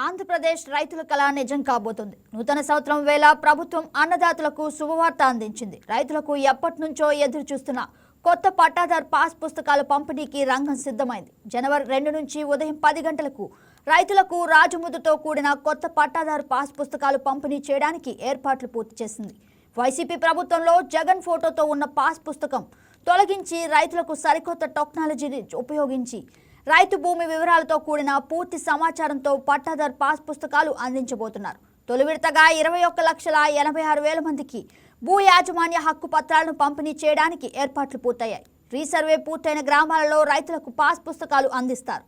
ఆంధ్రప్రదేశ్ రైతుల కళ నిజం కాబోతుంది. నూతన సంవత్సరం వేళ ప్రభుత్వం అన్నదాతలకు శుభవార్త అందించింది. రైతులకు ఎప్పటినుంచో ఎదురు చూస్తున్న కొత్త పట్టాదారు పాస్ పుస్తకాల పంపిణీకి రంగం సిద్ధమైంది. జనవరి 2 నుంచి ఉదయం 10 గంటలకు రైతులకు రాజముద్రతో కూడిన కొత్త పట్టాదారు పాస్ పుస్తకాలు పంపిణీ చేయడానికి ఏర్పాట్లు పూర్తి చేసింది. వైసీపీ ప్రభుత్వంలో జగన్ ఫోటోతో ఉన్న పాస్ పుస్తకం తొలగించి రైతులకు సరికొత్త టెక్నాలజీని ఉపయోగించి రైతు భూమి వివరాలతో కూడిన పూర్తి సమాచారంతో పట్టాదారు పాస్ పుస్తకాలు అందించబోతున్నారు. తొలి విడతగా 21,86,000 మందికి భూ యాజమాన్య హక్కు పత్రాలను పంపిణీ చేయడానికి ఏర్పాట్లు పూర్తయ్యాయి. రీసర్వే పూర్తయిన గ్రామాలలో రైతులకు పాస్ పుస్తకాలు అందిస్తారు.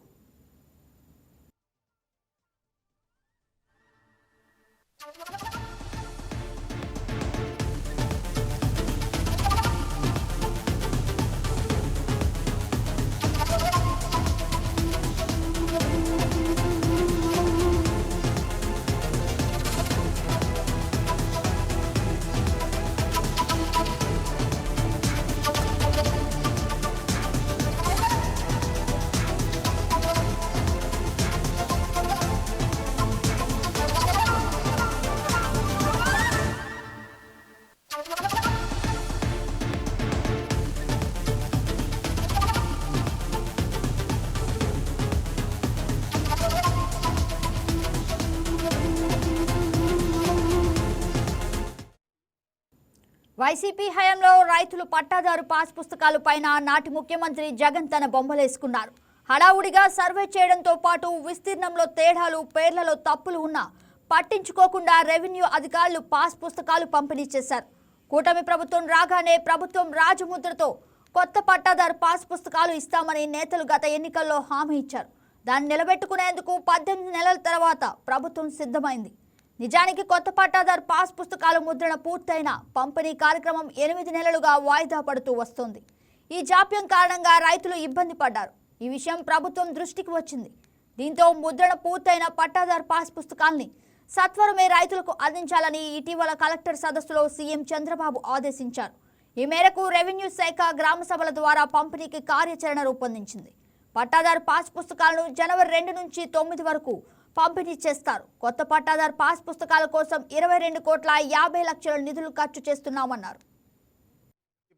వైసీపీ హయాంలో రైతులు పట్టాదారు పాస్ పుస్తకాల పైన నాటి ముఖ్యమంత్రి జగన్ తన బొమ్మలేసుకున్నారు. హడావుడిగా సర్వే చేయడంతో పాటు విస్తీర్ణంలో తేడాలు, పేర్లలో తప్పులు ఉన్నా పట్టించుకోకుండా రెవెన్యూ అధికారులు పాస్ పుస్తకాలు పంపిణీ చేశారు. కూటమి ప్రభుత్వం రాగానే ప్రభుత్వం రాజముద్రతో కొత్త పట్టాదారు పాస్ పుస్తకాలు ఇస్తామని నేతలు గత ఎన్నికల్లో హామీ ఇచ్చారు. దాన్ని నిలబెట్టుకునేందుకు 18 నెలల తర్వాత ప్రభుత్వం సిద్ధమైంది. నిజానికి కొత్త పట్టాదారు పాస్ పుస్తకాల ముద్రణ పూర్తయిన పంపిణీ కార్యక్రమం 8 నెలలుగా వాయిదా పడుతూ వస్తోంది. ఈ జాప్యం కారణంగా రైతులు ఇబ్బంది పడ్డారు. ఈ విషయం ప్రభుత్వం దృష్టికి వచ్చింది. దీంతో ముద్రణ పూర్తయిన పట్టాదారు పాస్ పుస్తకాల్ని సత్వరమే రైతులకు అందించాలని ఇటీవల కలెక్టర్ సదస్సులో సీఎం చంద్రబాబు ఆదేశించారు. ఈ మేరకు రెవెన్యూ శాఖ గ్రామ సభల ద్వారా పంపిణీకి కార్యాచరణ రూపొందించింది. పట్టాదారు పాస్ పుస్తకాలను జనవరి 2 నుంచి 9 వరకు పంపిణీ చేస్తారు. కొత్త పట్టాదారు పాస్ పుస్తకాల కోసం 22,50,00,000 నిధులు ఖర్చు చేస్తున్నామన్నారు.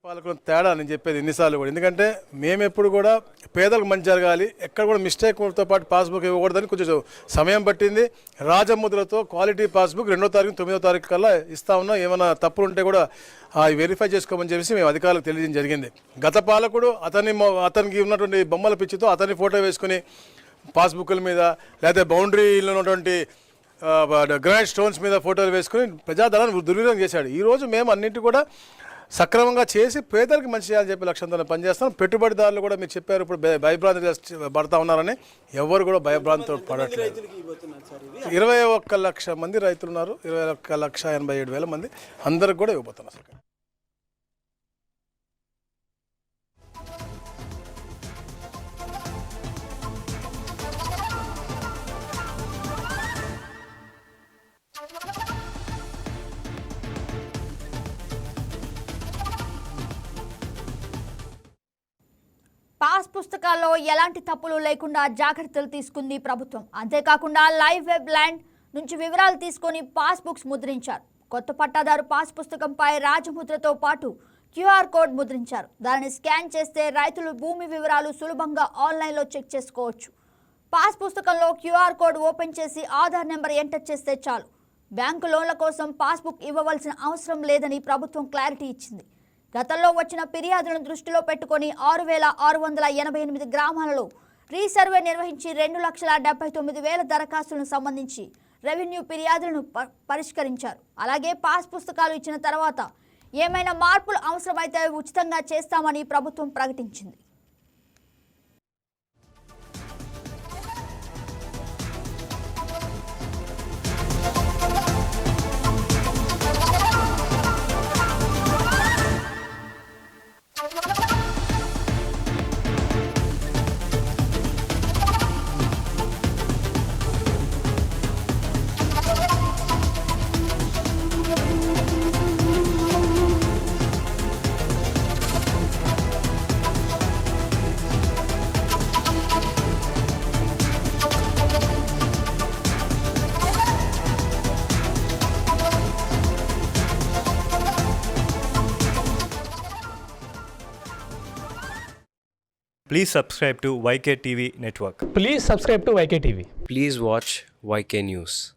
పాలకుల తేడా నేను చెప్పేది ఎన్నిసార్లు కూడా, ఎందుకంటే మేము ఎప్పుడు కూడా పేదలకు మంచి జరగాలి, ఎక్కడ కూడా మిస్టేక్తో పాటు పాస్బుక్ ఇవ్వకూడదని కొంచెం సమయం పట్టింది. రాజముద్రతో క్వాలిటీ పాస్బుక్ 2వ తారీఖు 9వ తారీఖు కల్లా ఇస్తా ఉన్నాం. ఏమైనా తప్పులు ఉంటే కూడా వెరిఫై చేసుకోమని చెప్పేసి మేము అధికారులకు తెలియజేయడం జరిగింది. గత పాలకుడు అతనికి ఉన్నటువంటి బొమ్మల పిచ్చితో అతని ఫోటో వేసుకుని పాస్బుక్ల మీద లేదా బౌండరీలో ఉన్నటువంటి గ్రానైట్ స్టోన్స్ మీద ఫోటోలు వేసుకుని ప్రజాధనాన్ని దుర్వినియోగం చేశాడు. ఈరోజు మేము అన్నింటి కూడా సక్రమంగా చేసి పేదలకు మంచి చేయాలని చెప్పి లక్ష్యంతో పనిచేస్తాం. పెట్టుబడిదారులు కూడా మీరు చెప్పారు ఇప్పుడు భయభ్రాంతి పడతా ఉన్నారని. ఎవరు కూడా భయభ్రాంతితో పడట్లేదు. 21,00,000 మంది రైతులు ఉన్నారు. 21,87,000 మంది అందరికి కూడా ఇవ్వబోతున్నారు. పాస్ పుస్తకాల్లో ఎలాంటి తప్పులు లేకుండా జాగ్రత్తలు తీసుకుంది ప్రభుత్వం. అంతేకాకుండా లైవ్ వెబ్ ల్యాండ్ నుంచి వివరాలు తీసుకొని పాస్ బుక్స్ ముద్రించారు. కొత్త పట్టాదారు పాస్ పుస్తకంపై రాజముద్రతో పాటు QR కోడ్ ముద్రించారు. దానిని స్కాన్ చేస్తే రైతులు భూమి వివరాలు సులభంగా ఆన్లైన్లో చెక్ చేసుకోవచ్చు. పాస్ పుస్తకంలో QR కోడ్ ఓపెన్ చేసి ఆధార్ నెంబర్ ఎంటర్ చేస్తే చాలు. బ్యాంకు లోన్ల కోసం పాస్బుక్ ఇవ్వవలసిన అవసరం లేదని ప్రభుత్వం క్లారిటీ ఇచ్చింది. గతంలో వచ్చిన ఫిర్యాదులను దృష్టిలో పెట్టుకుని 6,688 గ్రామాలలో రీసర్వే నిర్వహించి 2,79,000 దరఖాస్తులకు సంబంధించి రెవెన్యూ ఫిర్యాదులను పరిష్కరించారు. అలాగే పాస్ పుస్తకాలు ఇచ్చిన తర్వాత ఏమైనా మార్పులు అవసరమైతే ఉచితంగా చేస్తామని ప్రభుత్వం ప్రకటించింది. Please subscribe to YK TV Network. Please subscribe to YK TV. Please watch YK News.